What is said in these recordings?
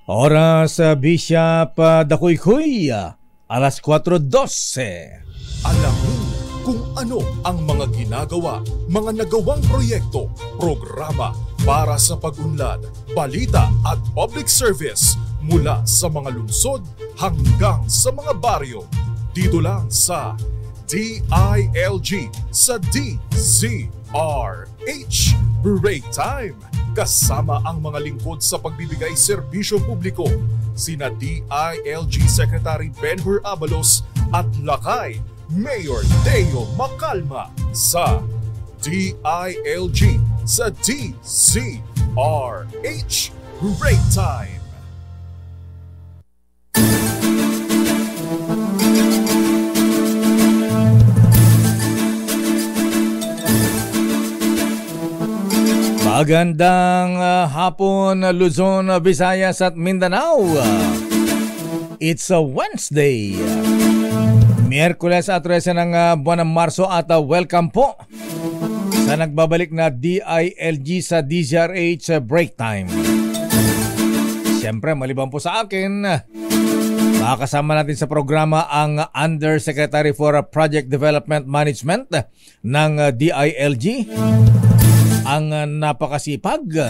Oras Bishop Dakuykuy, alas 4:12. Alamin kung ano ang mga ginagawa, mga nagawang proyekto, programa para sa pag-unlad, balita at public service mula sa mga lungsod hanggang sa mga baryo. Dito lang sa DILG sa DZRH Break Time. Kasama ang mga lingkod sa pagbibigay serbisyo publiko, sina DILG Secretary Benhur Abalos at Lakay Mayor Deo Macalma sa DILG sa DZRH Break Time. Magandang hapon Luzon, Visayas at Mindanao. It's a Wednesday, Miyerkules at 13 ng buwan ng Marso at welcome po sa nagbabalik na DILG sa DZRH Break Time. Siyempre, maliban po sa akin, makakasama natin sa programa ang Undersecretary for Project Development Management ng DILG, ang napakasipag,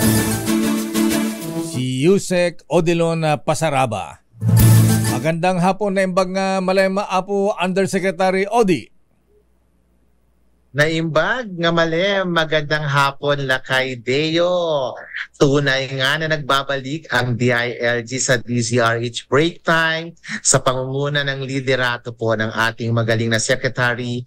si Yusek Odilon Pasaraba. Magandang hapon na imbag malema apo Undersecretary Odi. Naimbag nga malem, magandang hapon Lakay Deo. Tunay nga na nagbabalik ang DILG sa DZRH Break Time sa pangunguna ng liderato po ng ating magaling na Secretary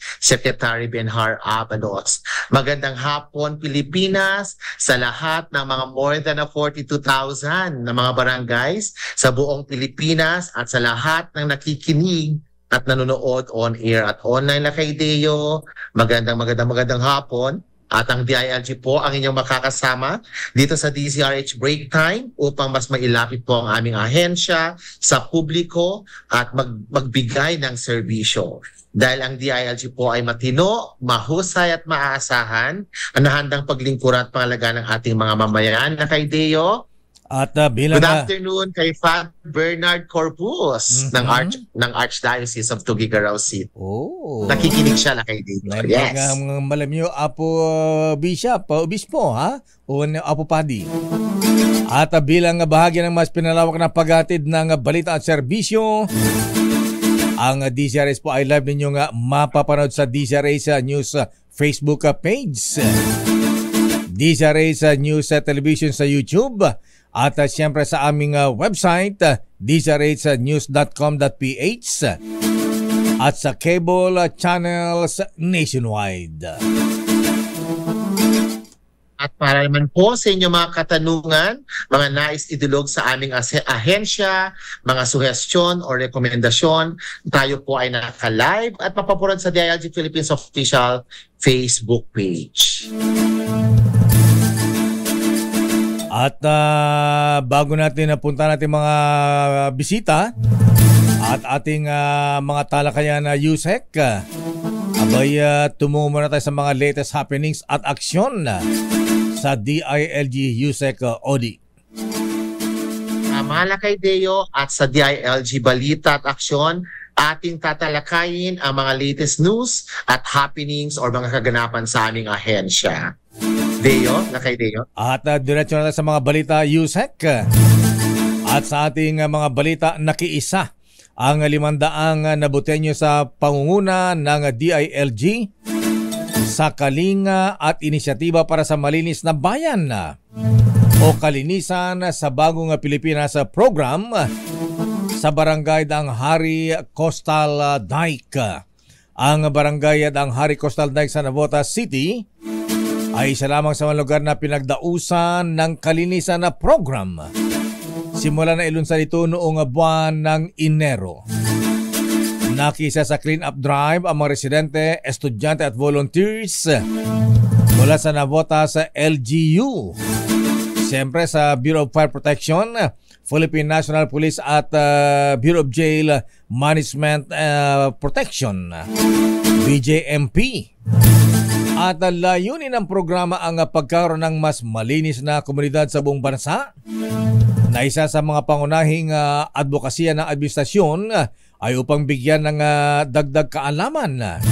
Benhur Abalos. Magandang hapon Pilipinas sa lahat ng mga more than 42,000 na mga barangays sa buong Pilipinas at sa lahat ng nakikinig at nanonood on air at online na kay Deo. Magandang hapon. At ang DILG po ang inyong makakasama dito sa DZRH Break Time upang mas mailapit po ang aming ahensya sa publiko at magbigay ng serbisyo. Dahil ang DILG po ay matino, mahusay at maaasahan, ang nahandang paglingkuran at pangalagaan ng ating mga mamayan na kay Deo. At bilang good afternoon kay Father Bernard Corpus ng Archdiocese of Tuguegarao City. Oh. Nakikinig siya na kay Dito. Yes. Malam nyo, Apo Bishop, Obispo, ha? O Apo Padi. At bilang bahagi ng mas pinalawak na paghatid ng balita at serbisyo, ang DZRH po ay live ninyong mapapanood sa DZRH News Facebook page, DZRH News Television sa YouTube, at siyempre sa aming website dzrhnews.com.ph at sa cable channels nationwide. At para naman po sa inyo mga katanungan, mga nais idulog sa aming ahensya, mga suhestyon o rekomendasyon, tayo po ay naka-live at mapapanood sa DILG Philippines official Facebook page. At bago natin napunta natin mga bisita at ating mga talakayan na Yusek, abay tumungo muna tayo sa mga latest happenings at aksyon sa DILG Yusek Odi. Mahal kay Deo at sa DILG Balita at Aksyon, ating tatalakayin ang mga latest news at happenings o mga kaganapan sa aming ahensya. Deo, Lakay Deo. At diretso na tayo sa mga balita, Yusek. At sa ating mga balita, nakiisa ang 500 na botenyo sa pangunguna ng DILG sa kalinga at inisyatiba para sa malinis na bayan o kalinisan sa bagong Pilipinas program sa Barangay Danghari Coastal Dike. Ang Barangay Danghari Coastal Dike sa Navotas City ay isa lamang sa mga lugar na pinagdausan ng kalinisan na program simula na ilunsad ito noong buwan ng Enero. Nakisa sa clean-up drive ang mga residente, estudyante at volunteers mula sa Navotas LGU. Siyempre sa Bureau of Fire Protection, Philippine National Police at Bureau of Jail Management Protection, BJMP. At layunin ng programa ang pagkaroon ng mas malinis na komunidad sa buong bansa na isa sa mga pangunahing advokasya ng administrasyon ay upang bigyan ng dagdag kaalaman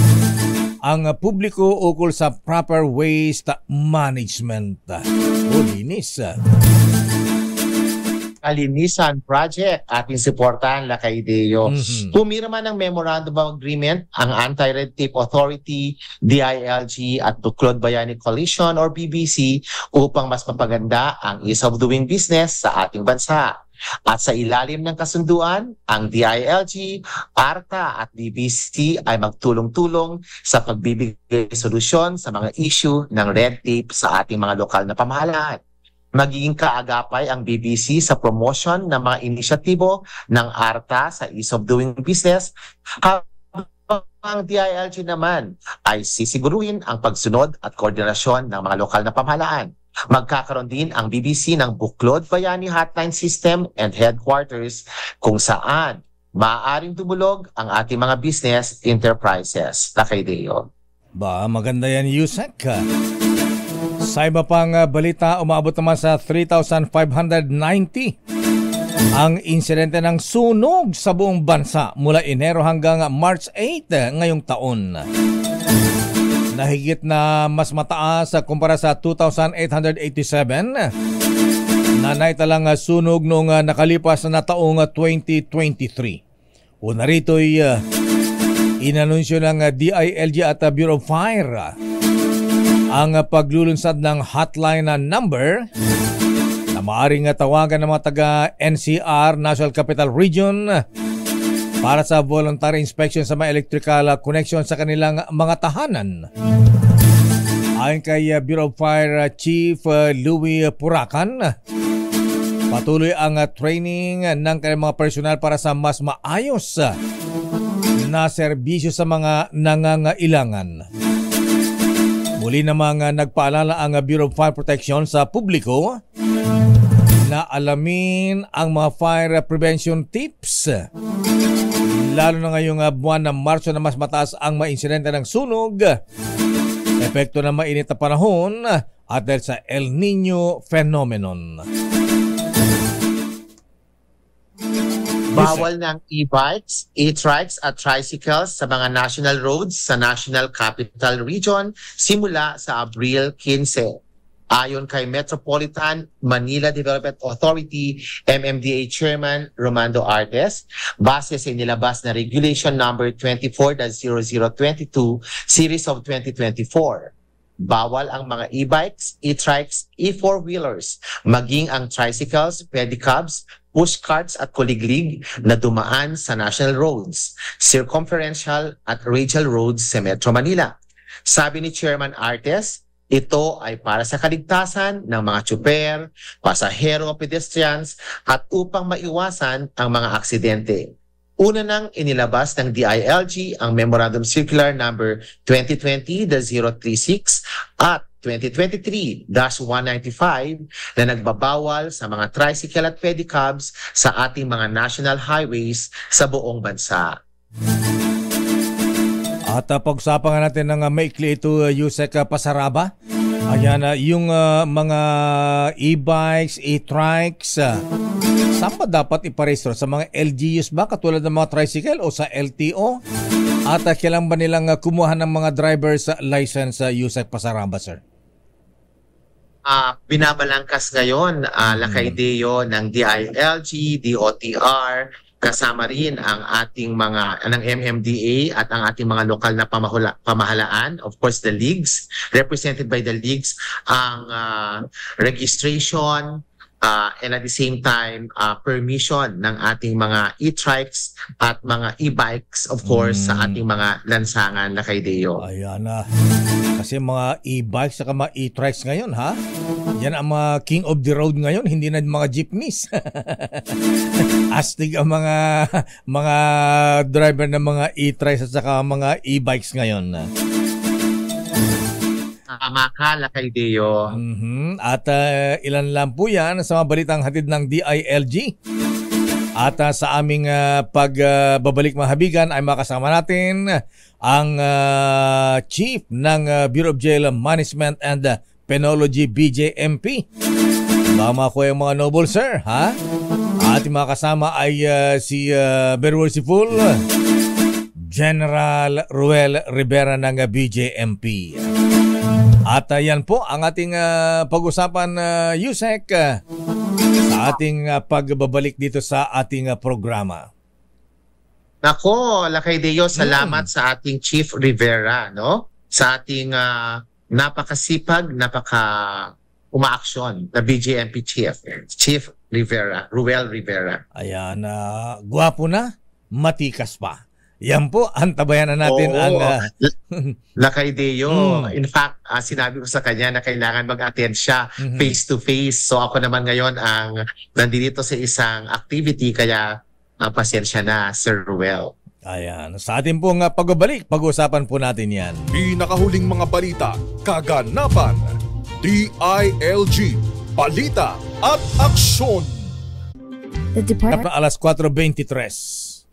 ang publiko ukol sa proper waste management o linis. Kalinisan Project, ating suportahan lakay Deo. Pumirma ng Memorandum of Agreement ang Anti-Red Tape Authority, DILG at Buklod Bayani Coalition or BBC upang mas mapaganda ang ease of doing business sa ating bansa. At sa ilalim ng kasunduan, ang DILG, ARTA at BBC ay magtulong-tulong sa pagbibigay solusyon sa mga issue ng red tape sa ating mga lokal na pamahalaan. Magiging kaagapay ang BBC sa promotion ng mga inisyatibo ng ARTA sa ease of doing business, habang ang DILG naman ay sisiguruhin ang pagsunod at koordinasyon ng mga lokal na pamahalaan. Magkakaroon din ang BBC ng Buklod Bayani Hotline System and Headquarters kung saan maaaring tumulog ang ating mga business enterprises. Lakay Deo. Ba, maganda yan, Yusek. Sa iba pang balita, umabot naman sa 3,590 ang insidente ng sunog sa buong bansa mula Enero hanggang March 8 ngayong taon. Nahigit na mas mataas kumpara sa 2,887 na naitalang sunog noong nakalipas na taong 2023. Una rito'y inanunsyo ng DILG at Bureau of Fire ang paglulunsad ng hotline na number na maaaring tawagan ng mga taga-NCR, National Capital Region, para sa voluntary inspection sa mga electrical connection sa kanilang mga tahanan. Ayon kay Bureau of Fire Chief Louis Puracan, patuloy ang training ng kanilang mga personal para sa mas maayos na serbisyo sa mga nangangailangan. Muli namang nagpaalala ang Bureau of Fire Protection sa publiko na alamin ang mga fire prevention tips, lalo na ngayong buwan ng Marso na mas mataas ang mga insidente ng sunog, epekto ng mainit na panahon at dahil sa El Nino phenomenon. Bawal ng e-bikes, e-trikes at tricycles sa mga national roads sa National Capital Region simula sa Abril 15. Ayon kay Metropolitan Manila Development Authority MMDA Chairman Romando Artes, base sa inilabas na Regulation Number 24-0022 Series of 2024. Bawal ang mga e-bikes, e-trikes, e-four-wheelers, maging ang tricycles, pedicabs, pushcarts at kuliglig na dumaan sa national roads, circumferential at radial roads sa Metro Manila. Sabi ni Chairman Artes, ito ay para sa kaligtasan ng mga tsuper, pasahero o pedestrians at upang maiwasan ang mga aksidente. Una nang inilabas ng DILG ang Memorandum Circular Number 2020-036 at 2023-195 na nagbabawal sa mga tricycle at pedicabs sa ating mga national highways sa buong bansa. At pag-usapan natin ng maikli ito, Yusek Pasaraba. Ayan, yung mga e-bikes, e-trikes, saan ba dapat iparehistro? Sa mga LGUs ba, katulad ng mga tricycle o sa LTO? At kailan ba nilang kumuha ng mga driver's license, Yusek Pasaraba, sir? Binabalangkas ngayon, lakay Deo ng DILG, DOTR, kasama rin ang ating mga ng MMDA at ang ating mga lokal na pamahalaan, of course the leagues, represented by the leagues, ang registration and at the same time permission ng ating mga e-trikes at mga e-bikes, of course, sa ating mga lansangan na kay Deo. Ayan na. Kasi mga e-bikes at mga e-trikes ngayon, ha? Yan ang mga king of the road ngayon, hindi na mga jeepneys. Astig ang mga driver ng mga e-trikes at saka mga e-bikes ngayon. Tama ka, lakay Deo. At ilan lang po yan sa mga balitang hatid ng DILG. At sa aming pagbabalik mga habigan ay makasama natin ang Chief ng Bureau of Jail Management and Penology BJMP Tama ko yung mga noble sir, ha? Ating mga kasama ay si Very Worshipful General Ruel Rivera ng BJMP. At yan po ang ating pag-usapan, Yusek, sa ating pagbabalik dito sa ating programa. Nako, Lakay Deo, salamat sa ating Chief Rivera, no? Sa ating napakasipag, umaaksyon na BJMP Chief Rivera, Ruel Rivera. Ayan, gwapo na, matikas pa. Yan po, antabayan na natin ang... Lakay Deo. In fact, sinabi ko sa kanya na kailangan mag-attend siya face-to-face. So ako naman ngayon ang nandito sa isang activity, kaya pasensya na, Sir Ruel. Ayan, sa ating pong pagbabalik, pag-usapan po natin yan. Pinakahuling mga balita, kaganapan, DILG, balita at aksyon. Alas 4:23.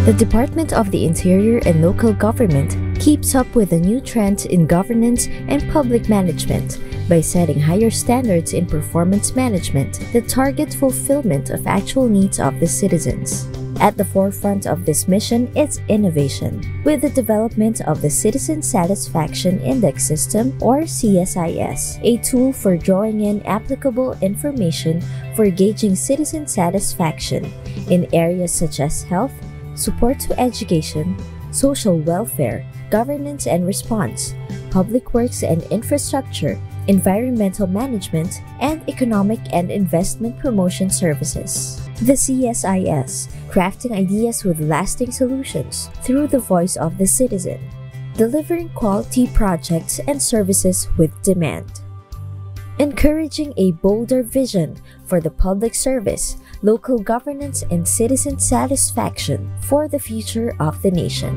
The Department of the Interior and Local Government keeps up with the new trends in governance and public management by setting higher standards in performance management that target fulfillment of actual needs of the citizens. At the forefront of this mission is innovation, with the development of the Citizen Satisfaction Index System, or CSIS, a tool for drawing in applicable information for gauging citizen satisfaction in areas such as health, support to education, social welfare, governance and response, public works and infrastructure, environmental management, and economic and investment promotion services. The CSIS, crafting ideas with lasting solutions through the voice of the citizen, delivering quality projects and services with demand. Encouraging a bolder vision for the public service, local governance, and citizen satisfaction for the future of the nation.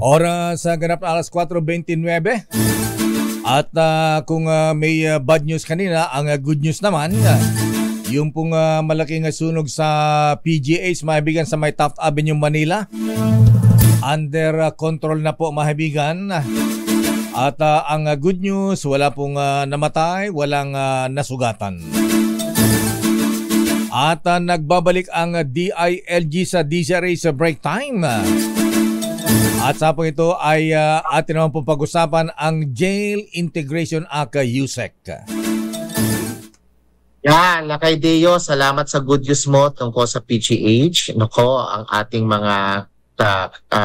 Oras sa ganap na alas 4:29. At kung may bad news kanina, ang good news naman, yung pong malaking sunog sa PGH, mahibigan, sa may Taft Avenue, Manila. Under control na po, mahibigan. At ang good news, wala pong namatay, walang nasugatan. At nagbabalik ang DILG sa DZRA sa break time. At sa po ito ay atin naman po pag-usapan ang Jail Integration Act, Yusek. Yan, Lakay Deo, salamat sa good news mo tungkol sa PGH. Nako, ang ating mga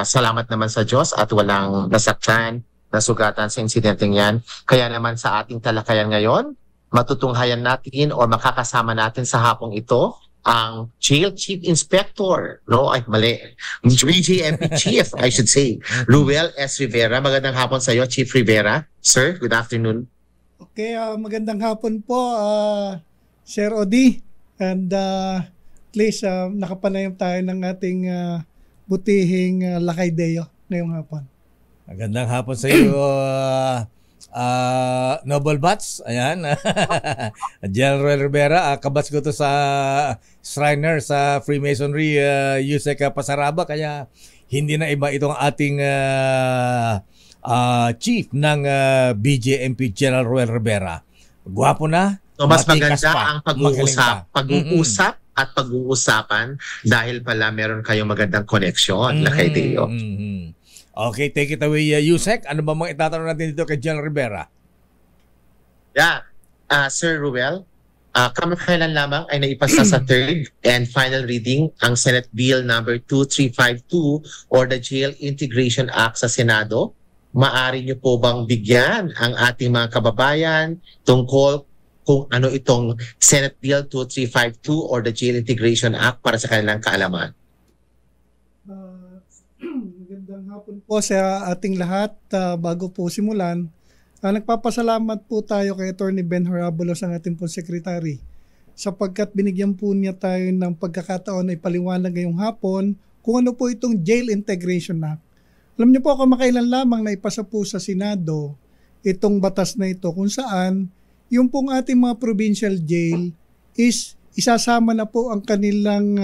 salamat naman sa Diyos at walang nasaktan, nasugatan sa insidenteng yan. Kaya naman sa ating talakayan ngayon, matutunghayan natin o makakasama natin sa hapong ito ang Jail Chief Inspector, BJMP Chief, I should say, Ruel S. Rivera. Magandang hapon sa iyo, Chief Rivera. Sir, good afternoon. Okay, magandang hapon po, Sir Odi. And please, nakapanayam tayo ng ating butihing Lakay Deo ngayong hapon. Magandang hapon sa iyo, Noble Bats. Ayan. General Rivera, kabats ko to sa Shriner sa Freemasonry, Yusek Pasaraba, kaya hindi na iba itong ating chief ng BJMP, General Ruel Rivera. Gwapo na. So, mas maganda ang pag-uusap at pag-uusapan dahil pala meron kayong magandang connection, Lakay Deo. Okay, take it away, Yusek. Ano ba mga itatanong natin dito kay General Rivera? Yeah, Sir Ruel, kamakailan lamang ay naipasa sa third and final reading ang Senate Bill number 2352 or the Jail Integration Act sa Senado. Maari niyo po bang bigyan ang ating mga kababayan tungkol kung ano itong Senate Bill 2352 or the Jail Integration Act para sa kanilang kaalaman? Magandang hapon po sa ating lahat. Bago po simulan, nagpapasalamat po tayo kay Atty. Ben Horabulos, ang ating pong secretary, sapagkat binigyan po niya tayo ng pagkakataon na ipaliwanag ngayong hapon kung ano po itong Jail Integration Act. Alam niyo po, kamakailan lamang na ipasa po sa Senado itong batas na ito kung saan yung pong ating mga provincial jail is isasama na po ang kanilang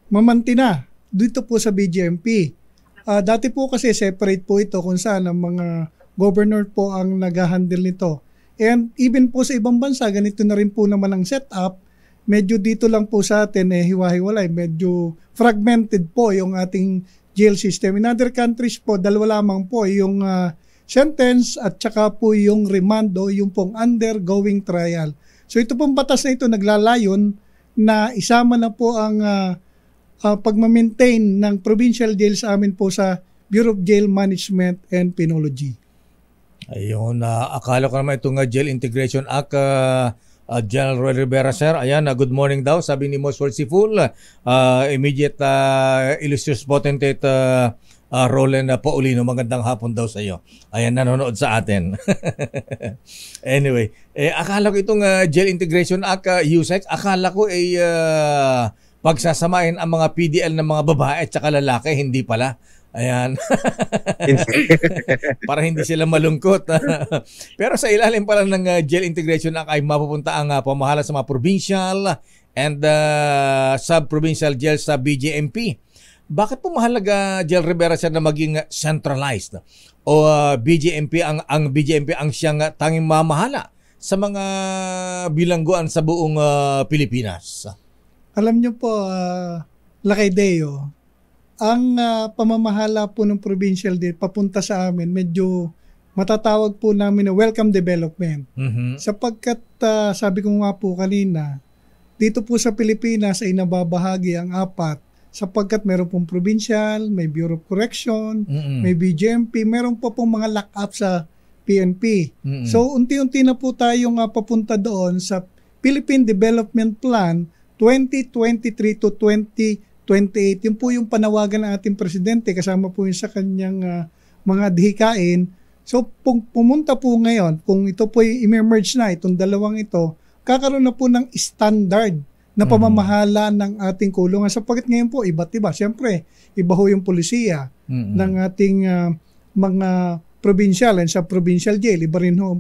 mamantina dito po sa BGMP. Dati po kasi separate po ito kung saan ang mga governor po ang nag-handle nito. And even po sa ibang bansa, ganito na rin po naman ang setup. Medyo dito lang po sa atin, hiwa-hiwalay. Medyo fragmented po yung ating jail system. In other countries po, dalawa lamang po yung sentence at saka po yung remand o yung pong undergoing trial. So ito pong batas na ito naglalayon na isama na po ang pagmamaintain ng provincial jail sa amin po sa Bureau of Jail Management and Penology. Ayun, akala ko naman itong Jail Integration Act, General Roy Rivera, sir. Ayan, good morning daw, sabi ni Most Merciful. Immediate illustrious potentate Roland Paulino, magandang hapon daw sa iyo. Ayan, nanonood sa atin. Anyway, akala ko itong Jail Integration Act, USEC, akala ko pagsasamahin ang mga PDL ng mga babae at saka lalaki, hindi pala. Ayan. Para hindi sila malungkot. Pero sa ilalim pala ng Jail Integration Act ay mapupunta ang pamahala sa mga provincial and sub-provincial jail sa BJMP. Bakit po mahalaga, General Rivera, sir, na maging centralized? O BJMP ang BJMP ang siyang tanging mamahala sa mga bilangguan sa buong Pilipinas? Alam niyo po, Lakay Deo, ang pamamahala po ng provincial jail papunta sa amin, medyo matatawag po namin na welcome development. Mm-hmm. Sapagkat sabi ko nga po kanina, dito po sa Pilipinas ay nababahagi ang apat. Sapagkat meron pong provincial, may Bureau of Correction, may BJMP, meron po pong mga lock-up sa PNP. So unti-unti na po tayong papunta doon sa Philippine Development Plan 2023 to 2028. Yun po yung panawagan ng ating presidente kasama po yung sa kanyang mga adhikain. So pumunta po ngayon, kung ito po i-merge na, itong dalawang ito, kakaroon na po ng standard na pamamahala ng ating kulungan. Sapagkat ngayon po, iba't iba. Siyempre, iba ho yung polisiya ng ating mga provincial and sub-provincial jail. Iba rin ho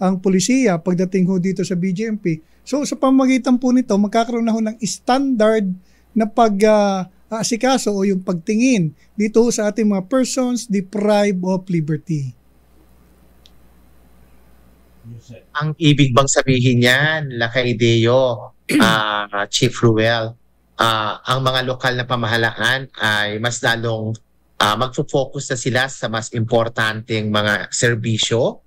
ang polisiya pagdating ho dito sa BJMP. So sa pamamagitan po nito, magkakaroon na ho ng standard na pag-asikaso o yung pagtingin dito sa ating mga persons deprived of liberty. Ang ibig bang sabihin niyan, Lakay Deo, Chief Ruel, ang mga lokal na pamahalaan ay mas lalong magfo-focus na sila sa mas importanteng mga serbisyo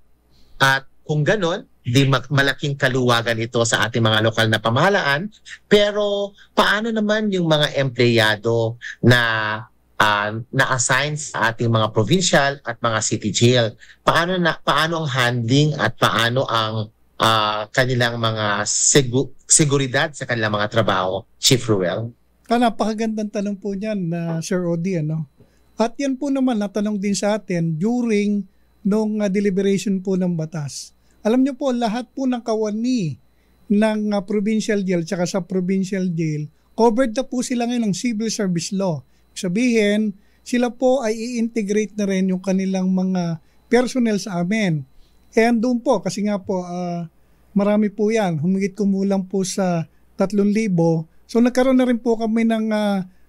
at kung ganon, di malaking kaluwagan ito sa ating mga lokal na pamahalaan. Pero paano naman yung mga empleyado na na-assign sa ating mga provincial at mga city jail? Paano ang handling at paano ang kanilang mga seguridad sa kanilang mga trabaho, Chief Ruel? Napakagandang tanong po niyan, Sir Odi. At yan po naman natanong din sa atin during nung deliberation po ng batas. Alam niyo po, lahat po ng kawani ng provincial jail tsaka sa provincial jail, covered na po sila ngayon ng civil service law. Sabihin, sila po ay i-integrate na rin yung kanilang mga personnel sa amin. And doon po, kasi nga po, marami po yan. Humigit kumulang po sa 3,000. So nagkaroon na rin po kami ng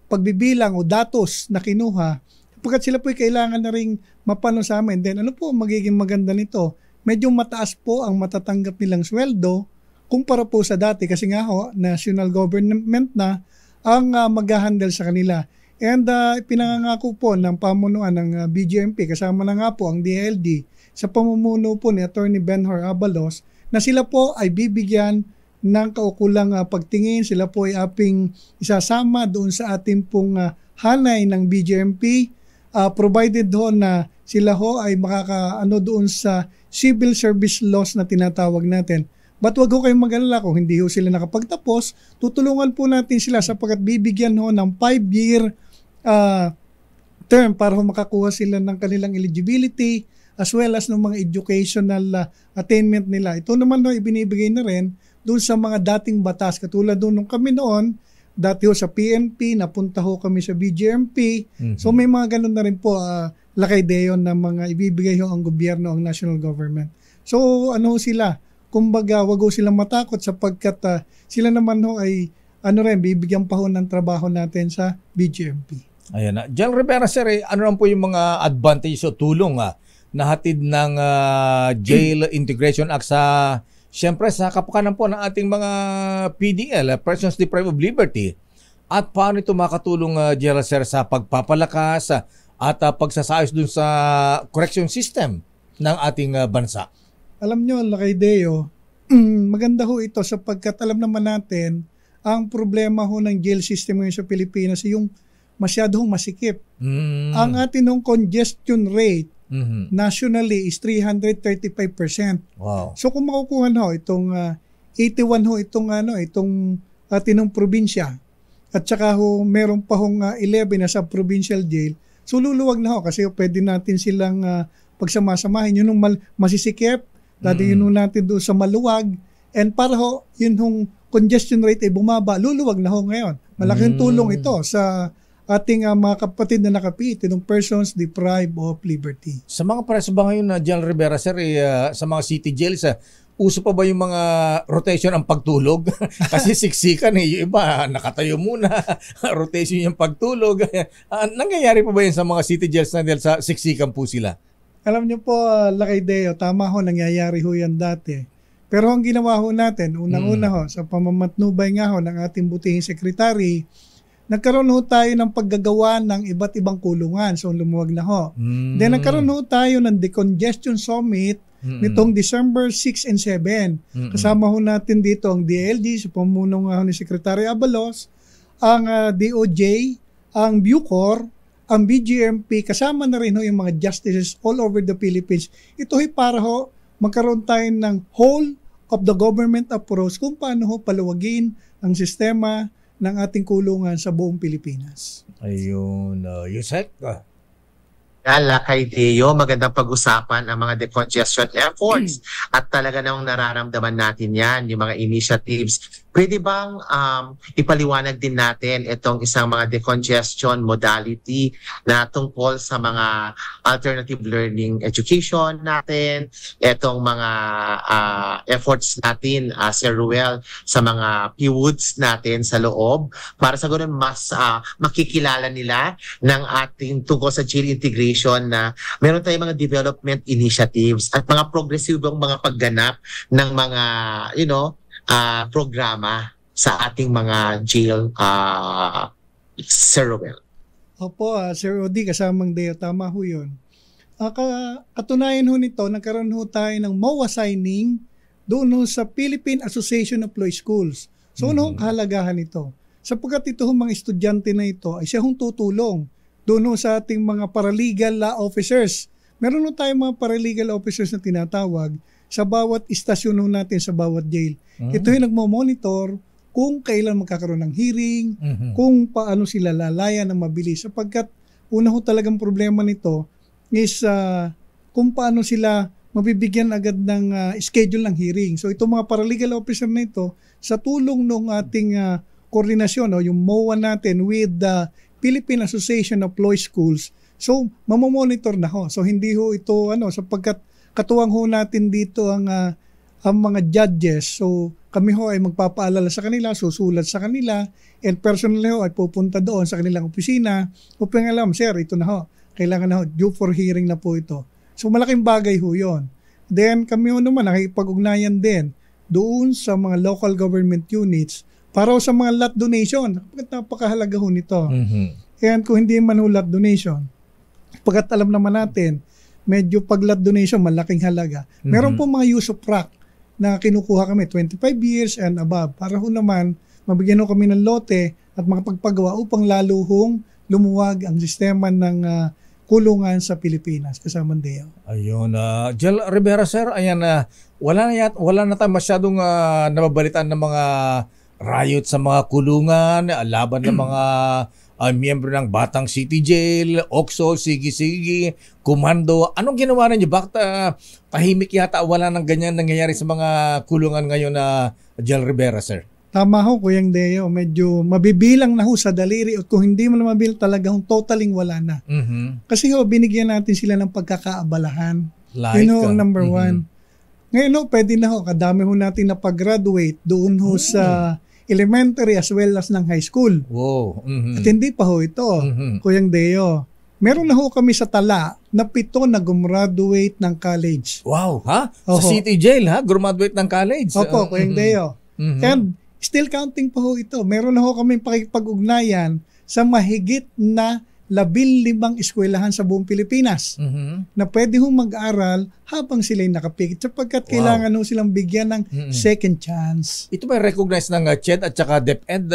pagbibilang o datos na kinuha. Pagkat sila po ay kailangan na rin mapano sa amin. Then ano po magiging maganda nito? Medyo mataas po ang matatanggap nilang sweldo kumpara po sa dati. Kasi nga ho, national government na ang mag-handle sa kanila. And pinangangako po ng pamunuan ng BJMP, kasama na nga po ang DILG, sa pamumuno po ni Attorney Benhur Abalos, na sila po ay bibigyan ng kaukulang pagtingin. Sila po ay aping isasama doon sa ating pong hanay ng BJMP, provided ho na sila ho ay makakaano doon sa civil service laws na tinatawag natin. But wag ho kayong mag-alala kung hindi ho sila nakapagtapos, tutulungan po natin sila sapagkat bibigyan ho ng 5-year term para ho makakuha sila ng kanilang eligibility as well as ng mga educational attainment nila. Ito naman ho ibinibigay na rin doon sa mga dating batas. Katulad doon nung kami noon, dati ho sa PNP, napunta ho kami sa BJMP. So may mga ganun na rin po lakay deyon na mga ibibigay ho ang gobyerno, ang national government. So ano sila, kumbaga wag ho silang matakot sapagkat sila naman ho ay bibigyan pa ho ng trabaho natin sa BGMP. Ayan na. General Rivera, sir, ano lang po yung mga advantage o tulong na hatid ng Jail Integration Act siyempre sa kapakanan po ng ating mga PDL, Persons Deprived of Liberty, at paano ito makatulong, General Sir, sa pagpapalakas at pagsasayos dun sa correction system ng ating bansa? Alam nyo, Lakay Deo, maganda ho ito sapagkat alam naman natin ang problema ho ng jail system ngayon sa Pilipinas yung masyadong masikip. Ang atin hong congestion rate nationally is 335%. Wow. So kung makukuha ho itong 81 ho itong atin hong probinsya at saka ho meron pa hong 11 na sa provincial jail, so luluwag na ho kasi pwede natin silang pagsamasamahin yun yung masisikip, dati yun natin doon sa maluwag, and para ho yun hong congestion rate ay bumaba, luluwag na ho ngayon. Malaking tulong ito sa ating mga kapatid na nakapiit ng persons deprived of liberty. Sa mga preso ba ngayon na General Rivera, sir, sa mga city jails, uso pa ba yung mga rotation ang pagtulog? Kasi siksikan yung iba, nakatayo muna, rotation yung pagtulog. Nangyayari pa ba yun sa mga city jails na dahil sa siksikan po sila? Alam niyo po, Lakay Deo, tama ho, nangyayari ho yan dati. Pero ang ginawa ho natin, unang-una ho, sa pamamatnubay nga ho ng ating butihing sekretary, nagkaroon ho tayo ng paggagawa ng iba't ibang kulungan. So lumuwag na ho. Then nagkaroon ho tayo ng Decongestion Summit nitong December 6 and 7. Kasama ho natin dito ang DILG, sa pamuno nga ho ni Secretary Abalos, ang DOJ, ang Bucor, ang BGMP, kasama na rin ho yung mga justices all over the Philippines. Ito ay para ho magkaroon tayo ng whole of the government approach kung paano ho paluwagin ang sistema ng ating kulungan sa buong Pilipinas. Ayun, Yusek. Lakay Deo, magandang pag-usapan ang mga decongestion efforts at talaga namang nararamdaman natin yan, yung mga initiatives. Pwede bang ipaliwanag din natin itong isang mga decongestion modality na tungkol sa mga alternative learning education natin, itong mga efforts natin, Sir Ruel, sa mga PWOODs natin sa loob, para sa ganun mas makikilala nila ng ating tungkol sa jail integration na meron tayong mga development initiatives at mga progresibong mga pagganap ng mga, programa sa ating mga jail, Sir Ruel. Opo, Sir Odi, kasamang Deo, tama ho yun. Katunayan ho nito, nagkaroon ho tayo ng MOA signing doon ho sa Philippine Association of Law Schools. So ano ang kahalagahan nito? Sapagkat ito ho mga estudyante na ito ay siya hong tutulong doon ho sa ating mga paralegal law officers. Meron ho tayong mga paralegal officers na tinatawag sa bawat istasyon ho natin sa bawat jail. Ito yung nagmo-monitor kung kailan magkakaroon ng hearing, kung paano sila lalaya ng mabilis. Sapagkat una ho talagang problema nito is kung paano sila mabibigyan agad ng schedule ng hearing. So itong mga paralegal officer na ito, sa tulong ng ating koordinasyon, yung MOA natin with the Philippine Association of Law Schools, so mamomonitor na ho. So hindi ho ito sapagkat katuwang ho natin dito ang mga judges. So kami ho ay magpapaalala sa kanila, susulat sa kanila, and personally ho ay pupunta doon sa kanilang opisina upang alam, sir, ito na ho, kailangan na ho, due for hearing na po ito. So malaking bagay ho yun. Then kami ho naman nakikipag-ugnayan din doon sa mga local government units para sa mga lot donation. Napakahalaga ho nito. And kung hindi man ho lot donation, pagkat alam naman natin, medyo pag lot donation, malaking halaga. Meron po mga use of prac na kinukuha kami, 25 years and above. Para ho naman, mabigyan ho kami ng lote at makapagpagawa upang lalo hong lumuwag ang sistema ng kulungan sa Pilipinas, kasama Deo. Ayun, Jel Rivera, sir, ayan, wala na tayo masyadong nababalitaan ng mga riot sa mga kulungan, laban ng mga miyembro ng Batang City Jail, OXO, Sigi-Sigi, Komando. Anong ginawa niyo? Bakit tahimik yata, wala nang ganyan nangyayari sa mga kulungan ngayon na Jel Rivera, sir? Tama ho, Kuyang Deo. Medyo mabibilang na ho sa daliri at kung hindi mo na mabilang talagang totaling wala na. Kasi ho, binigyan natin sila ng pagkakaabalahan. Like, Yun ho ang number one. Ngayon ho, pwede na ho. Kadami ho natin na pag-graduate doon ho sa elementary as well as ng high school. Wow. At hindi pa ho ito, Kuyang Deo. Meron na ho kami sa Tala na 7 na gumraduate ng college. Wow, ha? Oho. Sa City Jail, ha? Graduate ng college. Opo, Kuyang Deo. And still counting pa ho ito. Meron na ho kami pakipag-ugnayan sa mahigit na 15 eskwelahan sa buong Pilipinas na pwede ho mag-aral habang sila'y nakapikit sapagkat kailangan ho silang bigyan ng second chance. Ito ba recognized ng CHED at saka DepEd,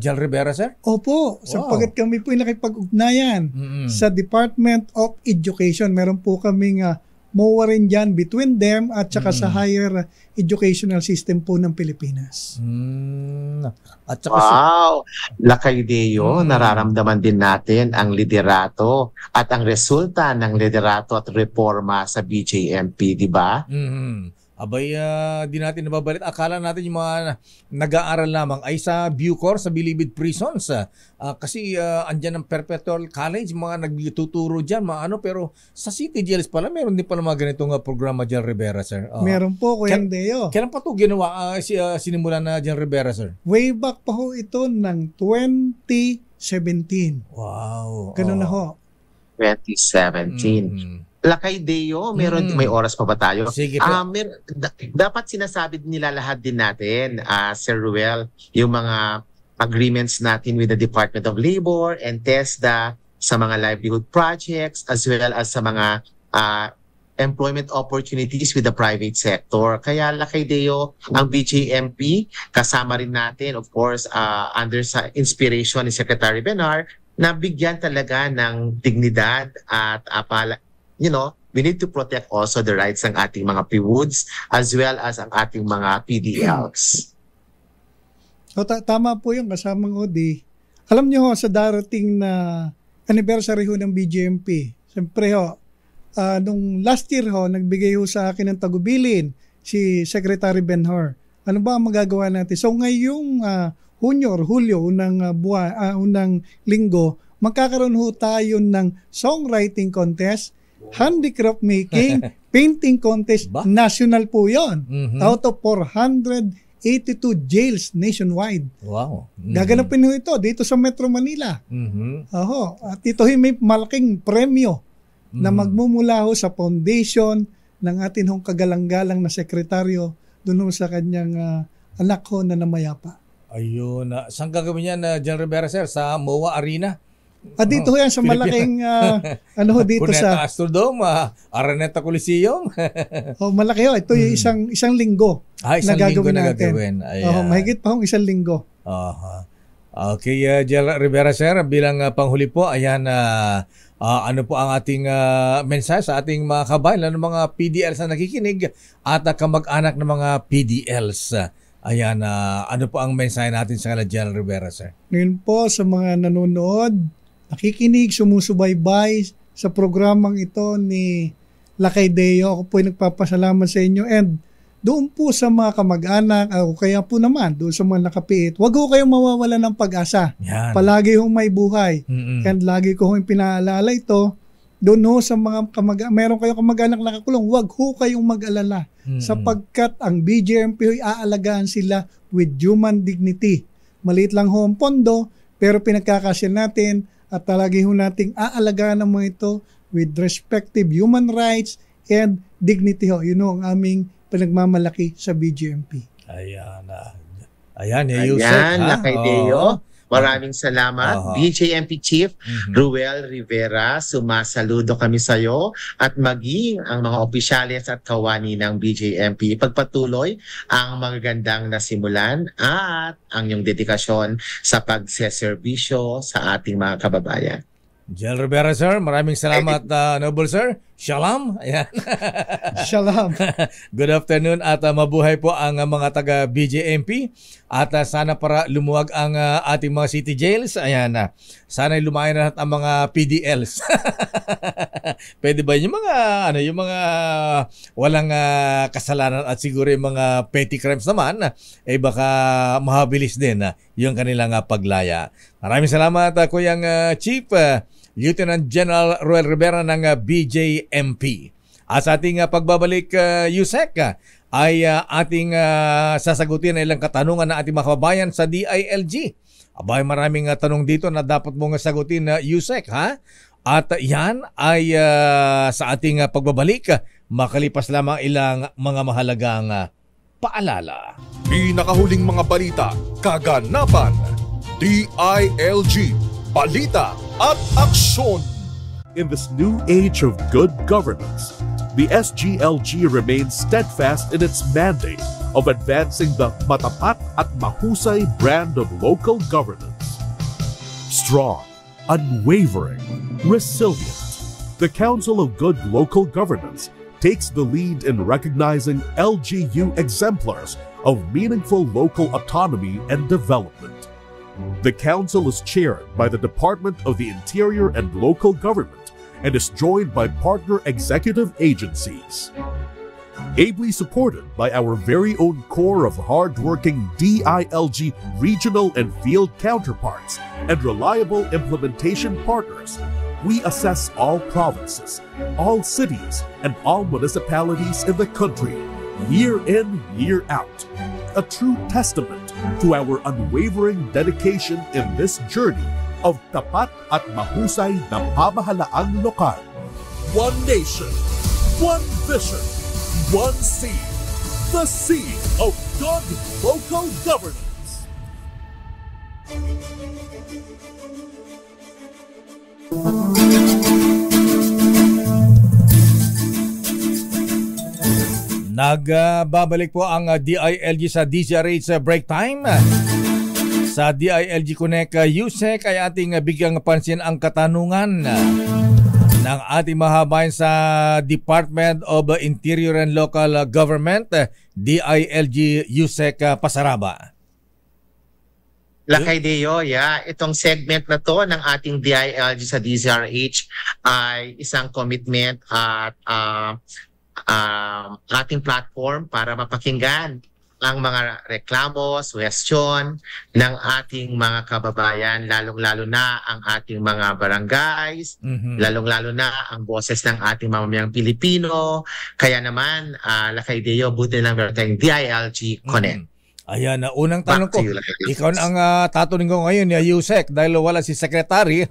Jel Rivera, sir? Opo, sapagkat kami po nakipag-ugnayan sa Department of Education. Meron po kaming MOA rin dyan between them at saka sa higher educational system po ng Pilipinas. At saka Wow! Lakay Deo, nararamdaman din natin ang liderato at ang resulta ng liderato at reforma sa BJMP, di ba? Abay, di natin nababalit. Akala natin yung mga nag-aaral lamang ay sa Bucor, sa Bilibid Prisons. Kasi andyan ang Perpetual College, mga nagtuturo dyan, pero sa City Jails pala, meron din pala mga ganitong programa dyan, Rivera, sir. Meron po, Kuyang Deo. Kailan pa ito ginawa, sinimulan na dyan, Rivera, sir? Way back pa ho ito ng 2017. Wow. Ganun na ho. 2017. Lakay Deo, may oras pa ba tayo? Sige po. Dapat sinasabi nila lahat din natin, Sir Ruel, yung mga agreements natin with the Department of Labor and TESDA sa mga livelihood projects as well as sa mga employment opportunities with the private sector. Kaya Lakay Deo, ang BJMP, kasama rin natin, of course, under sa inspiration ni Secretary Benar, na bigyan talaga ng dignidad at we need to protect also the rights ng ating mga PWOODs as well as ang ating mga PDLs. So, tama po yung kasamang Odi. Alam niyo ho, sa darating na anniversary ho ng BJMP, siyempre ho, nung last year ho, nagbigay ho sa akin ng tagubilin si Secretary Benhur. Ano ba ang magagawa natin? So ngayong Hunyo or Hulyo, unang linggo, magkakaroon ho tayo ng songwriting contest, handicraft making, painting contest, national po yon. Out of 482 jails nationwide. Wow. Gaganapin ho ito dito sa Metro Manila. At ito may malaking premyo na magmumula ho sa foundation ng atin hong kagalang-galang na sekretaryo doon ho sa kanyang anak ho na namayapa. Ayun. Saan gagawin yan, General Rivera, sir? Sa MOA Arena? Dito yan sa malaking dito Cuneta sa Astrodome, Araneta Coliseum. Malaki ho. Ito yung isang linggo isang na linggo gagawin na natin. gagawin. Mahigit pa hong isang linggo. Okay, General Rivera, sir, bilang panghuli po, ayan, ano po ang ating mensahe sa ating mga kabayan, ng mga PDLs na nakikinig at kamag-anak ng mga PDLs. Ayan, ano po ang mensahe natin sa kanila, General Rivera, sir? Ngayon po sa mga nanonood, nakikinig, sumusubaybay sa programang ito ni Lakay Deo. Ako po ay nagpapasalamat sa inyo and doon po sa mga kamag-anak o kaya po naman doon sa mga nakapiit, wag ho kayong mawawala ng pag-asa. Yan. Palagi hong may buhay. And lagi ko hong pinaalala ito, doon ho sa mga meron kayong kamag-anak nakakulong, wag ho kayong mag-alala sapagkat ang BJMP ay aalagaan sila with human dignity. Maliit lang ho ang pondo pero pinagkakasya natin at talagi ho nating aalagaan ang mga ito with respective human rights and dignity ho. Yun ho ang aming pinagmamalaki sa BJMP. Ayan, Lakay Deo. Maraming salamat. BJMP Chief Ruel Rivera, sumasaludo kami sa iyo at maging ang mga opisyales at kawani ng BJMP. Pagpatuloy ang magagandang nasimulan at ang iyong dedikasyon sa pagseserbisyo sa ating mga kababayan. General Rivera, sir, maraming salamat, Noble Sir. Shalom. Ayan. Shalom. Good afternoon at mabuhay po ang mga taga BJMP at sana para lumuwag ang ating mga city jails. Ayan na. Sana lumayan na lahat ang mga PDLs. Pwede ba yung mga walang kasalanan at siguro yung mga petty crimes naman baka mahabilis din yung kanilang paglaya. Maraming salamat Kuyang Chief Lieutenant General Roel Rivera ng BJMP. At sa ating pagbabalik, Yusek, ay ating sasagutin ang ilang katanungan ng ating mga kababayan sa DILG. Abay, maraming tanong dito na dapat mong sagutin, Yusek, ha? At yan ay sa ating pagbabalik, makalipas lamang ilang mga mahalagang paalala. Pinakahuling mga balita, kaganapan, DILG, balita at aksyon. In this new age of good governance, the SGLG remains steadfast in its mandate of advancing the matapat at mahusay brand of local governance. Strong, unwavering, resilient, the Council of Good Local Governance takes the lead in recognizing LGU exemplars of meaningful local autonomy and development. The Council is chaired by the Department of the Interior and Local Government and is joined by partner executive agencies. Ably supported by our very own core of hard-working DILG regional and field counterparts and reliable implementation partners, we assess all provinces, all cities, and all municipalities in the country, year in, year out. A true testament to our unwavering dedication in this journey of tapat at mahusay na pamahalaang lokal. One nation, one vision, one seed. The seed of good local governance. Nagbabalik po ang DILG sa DZRH Break Time. Sa DILG Connect Yusek ay ating bigyang pansin ang katanungan ng ating mahabayan sa Department of Interior and Local Government, DILG Yusek Pasaraba. Lakay Deo, itong segment na to ng ating DILG sa DZRH ay isang commitment at ating platform para mapakinggan ang mga reklamo, question ng ating mga kababayan, lalong-lalo na ang ating mga barangays, lalong-lalo na ang boses ng ating mamamayang Pilipino. Kaya naman, Lakay Deo, buti lang meron tayong DILG Connect. Ayan, unang tanong ko, ikaw na ang tatanungin ko ngayon, Yusek, dahil wala si Secretary,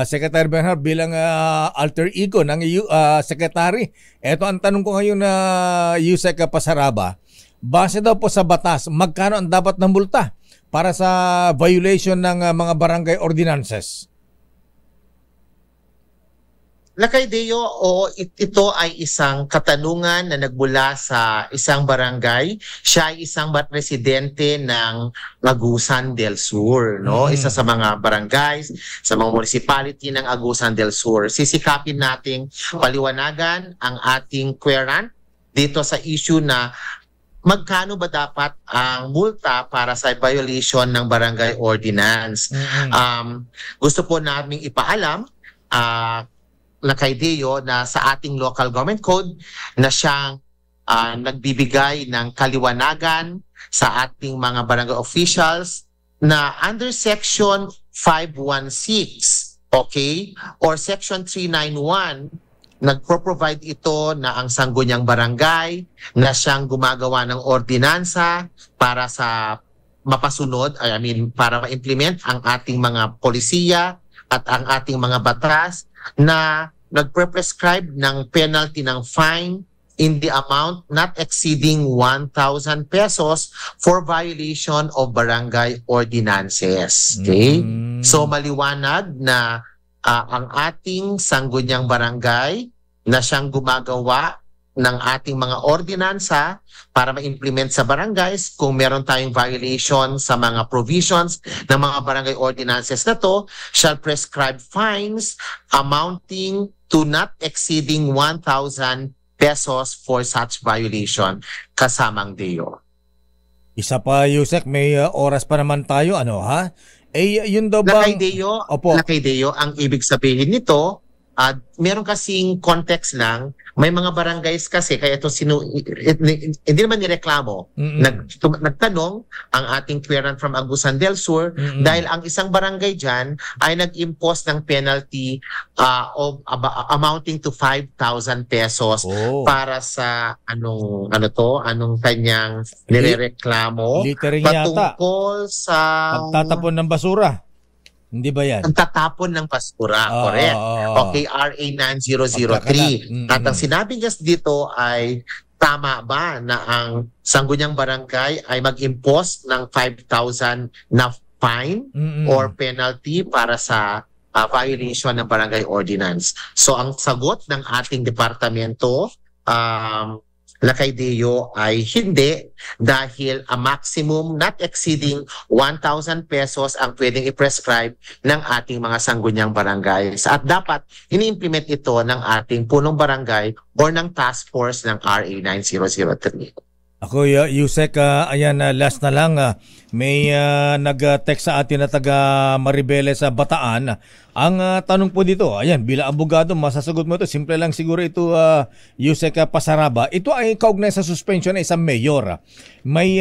Secretary Bernard bilang alter ego ng Secretary. Ito ang tanong ko ngayon na Yusek Pasaraba. Base daw po sa batas, magkano ang dapat ng multa para sa violation ng mga barangay ordinances? Lakay Deo, ito ay isang katanungan na nagmula sa isang barangay. Siya ay isang residente ng Agusan del Sur, no? Isa sa mga barangays, sa mga municipality ng Agusan del Sur. Sisikapin nating paliwanagan ang ating querant dito sa issue na magkano ba dapat ang multa para sa violation ng barangay ordinance. Gusto po namin ipaalam Lakay Deo na sa ating local government code na siyang nagbibigay ng kaliwanagan sa ating mga barangay officials na under section 516, okay, or section 391, nagpro-provide ito na ang sangguniang barangay na siyang gumagawa ng ordinansa para sa mapasunod, para ma-implement ang ating mga polisiya at ang ating mga batas na nagpre-prescribe ng penalty ng fine in the amount not exceeding 1,000 pesos for violation of barangay ordinances. Okay? So maliwanag na ang ating sangguniang barangay na siyang gumagawa ng ating mga ordinansa para ma-implement sa barangays. Kung meron tayong violation sa mga provisions ng mga barangay ordinances na to, shall prescribe fines amounting to not exceeding 1,000 pesos for such violation kasamang DEO. Isa pa, Yusek, may oras pa naman tayo, ano ha? Yun daw bang... Lakay Deo, ang ibig sabihin nito, meron kasing context lang, may mga barangays kasi, kaya ito hindi naman nireklamo. Nagtanong ang ating querent from Agusan del Sur dahil ang isang barangay dyan ay nag-impose ng penalty of amounting to 5,000 pesos para sa anong kanyang nirereklamo patungkol sa pagtatapon ng basura. Hindi ba yan? Ang tatapon ng basura, correct. Okay, RA 9003. At ang sinabi niya dito ay, tama ba na ang Sangguniang Barangay ay mag-impose ng 5,000 na fine or penalty para sa violation ng barangay ordinance? So ang sagot ng ating departamento, Lakay Deo, ay hindi, dahil a maximum not exceeding 1,000 pesos ang pwedeng i-prescribe ng ating mga sangguniang barangays. At dapat ini-implement ito ng ating punong barangay or ng task force ng RA 9003. Ako, Yusek, ayan, last na lang. May nag-text sa atin na taga Maribeles sa Bataan. Ang tanong po dito, ayan, bilang abogado, masasagot mo ito. Simple lang siguro ito, Yusek Pasaraba. Ito ay kaugnay sa suspension ng isang mayor. May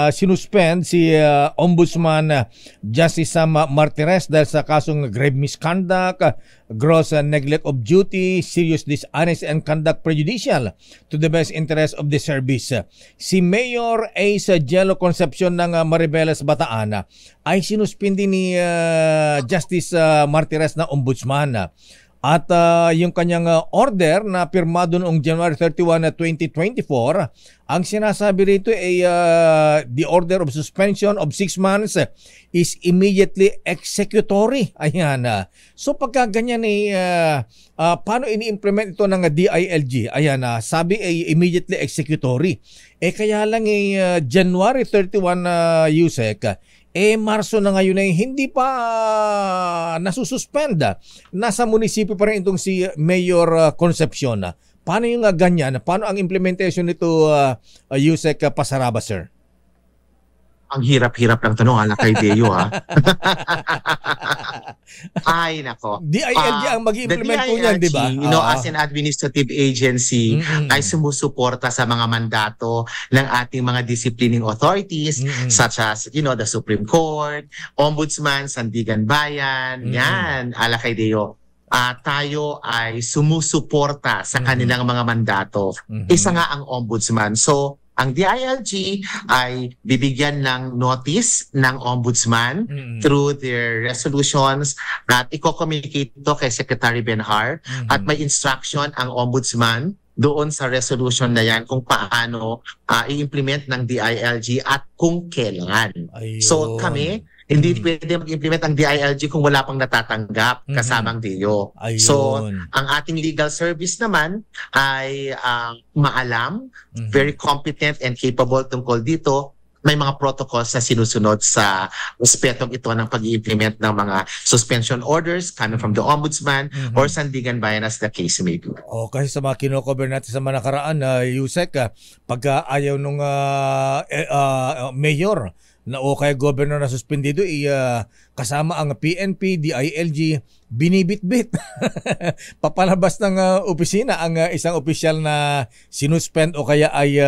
sinuspend si Ombudsman Justice Sam Martires dahil sa kasong grave misconduct, gross neglect of duty, serious dishonest and conduct prejudicial to the best interest of the service. Si Mayor Ace Jello Concepcion ng Maribeles Bataan ay sinuspindi ni Justice Martires na ombudsman. At yung kanyang order na pirmado noong January 31, 2024, ang sinasabi rito ay the order of suspension of 6 months is immediately executory. Ayan. So pagka ganyan paano ini-implement ito ng DILG? Ayan, sabi ay immediately executory. Kaya lang January 31, Yusek, Marso na ngayon ay hindi pa nasususpend. Nasa munisipyo pa rin itong si Mayor Concepcion. Paano yung ganyan? Paano ang implementation nito, Yusek Pasaraba, sir? Ang hirap-hirap lang tanong, Lakay Deo, ha? Ay, nako. DILG ang mag-implement po niyan, di ba? As an administrative agency, ay sumusuporta sa mga mandato ng ating mga disciplining authorities, such as, the Supreme Court, Ombudsman, Sandigan Bayan, yan, Lakay Deo. Tayo ay sumusuporta sa kanilang mga mandato. Isa nga ang Ombudsman. So, ang DILG ay bibigyan ng notice ng Ombudsman through their resolutions at i-communicate ito kay Secretary Benhar at may instruction ang Ombudsman doon sa resolution na yan kung paano i-implement ng DILG at kung kailan. Ayun. So kami, hindi pwede mag-implement ang DILG kung wala pang natatanggap kasamang DEO. So, ang ating legal service naman ay maalam, very competent and capable tungkol dito. May mga protocols na sinusunod sa respetong ito ng pag-i-implement ng mga suspension orders coming from the Ombudsman or Sandigan Bayan as the case may be. Kasi sa mga kino-cover natin sa mga nakaraan, Yusek, pagka ayaw nung mayor na kaya governor na suspendido, kasama ang PNP, DILG, binibit-bit. Papalabas ng opisina ang isang opisyal na sinuspend o kaya ay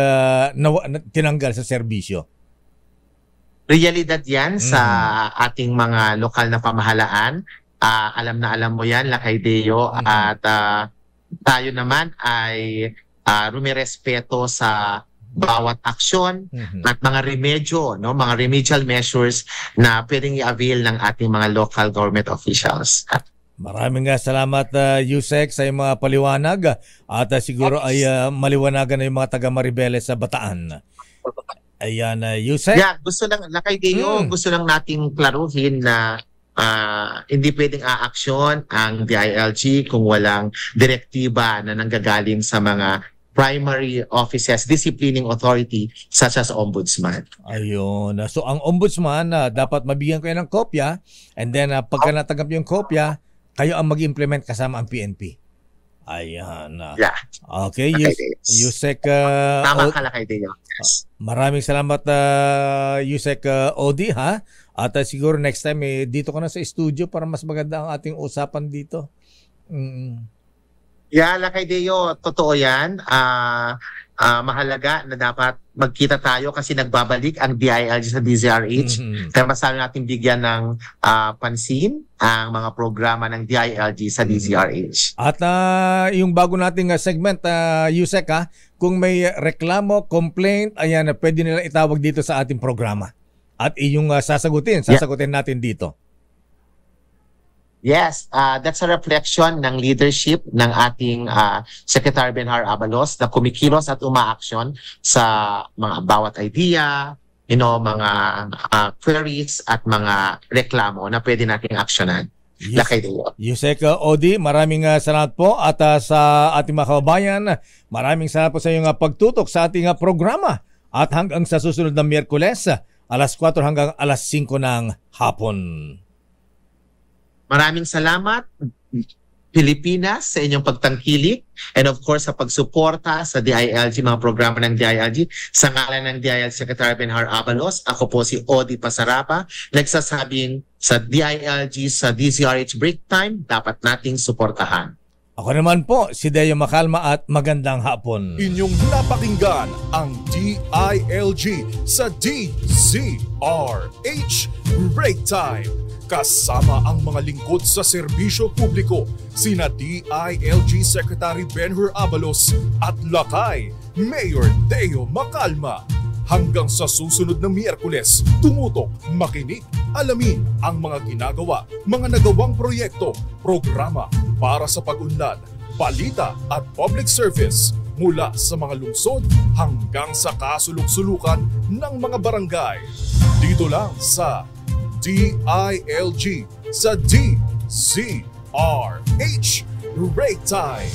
tinanggal sa serbisyo. Realidad yan sa ating mga lokal na pamahalaan. Alam na alam mo yan, Lakay Deo, at tayo naman ay rumirespeto sa bawat aksyon at mga remedyo, mga remedial measures na pwedeng i-avail ng ating mga local government officials. Maraming salamat, Yusek, sa iyong mga paliwanag at siguro ay maliwanagan na yung mga taga Maribeles sa Bataan. Ayan, Yusek. Yeah, gusto lang, Lakay Deo, gusto lang nating klaruhin na hindi pwedeng aaksyon ang DILG kung walang direktiba na nanggagaling sa mga primary offices, disciplining authority such as ombudsman. Ayun. So ang ombudsman, dapat mabigyan kayo ng kopya, and then pagka natanggap yung kopya, kayo ang mag-implement kasama ang PNP. Ayan. Yeah. Okay, Yusek Tama ka, Lakay Deo. Yes. Maraming salamat, Yusek Odi, ha? At siguro next time, dito ka na sa studio para mas maganda ang ating usapan dito. Yeah, Lakay Deo, totoo yan. Mahalaga na dapat magkita tayo kasi nagbabalik ang DILG sa DZRH. Kaya masabi natin bigyan ng pansin ang mga programa ng DILG sa DZRH. At yung bago nating segment, Yusek, ha, kung may reklamo, complaint, ayan, pwede nila itawag dito sa ating programa. At iyong sasagutin natin dito. Yes, that's a reflection ng leadership ng ating Secretary Benhar Abalos na kumikilos at umaaksyon sa mga bawat idea, mga queries at mga reklamo na pwede nating aksyonan. Yusek Odi, maraming salamat po, at sa ating mga kababayan, maraming salamat po sa iyong pagtutok sa ating programa, at hanggang sa susunod na Miyerkules, alas 4 hanggang alas 5 ng hapon. Maraming salamat, Pilipinas, sa inyong pagtangkilik, and of course sa pagsuporta sa DILG, mga programa ng DILG. Sa ngalan ng DILG Secretary Benhar Abalos, ako po si Odi Pasarapa, nagsasabing sa DILG sa DZRH Break Time, dapat nating suportahan. Ako naman po, si Deo Makalma, at magandang hapon. Inyong napakinggan ang DILG sa DZRH Break Time. Kasama ang mga lingkod sa serbisyo publiko, sina DILG Secretary Benhur Abalos at Lakay Mayor Deo Makalma. Hanggang sa susunod na Miyerkules, tumutok, makinig, alamin ang mga ginagawa, mga nagawang proyekto, programa para sa pag-unlad, balita at public service mula sa mga lungsod hanggang sa kasulok-sulukan ng mga barangay. Dito lang sa DILG sa DZRH Break Time.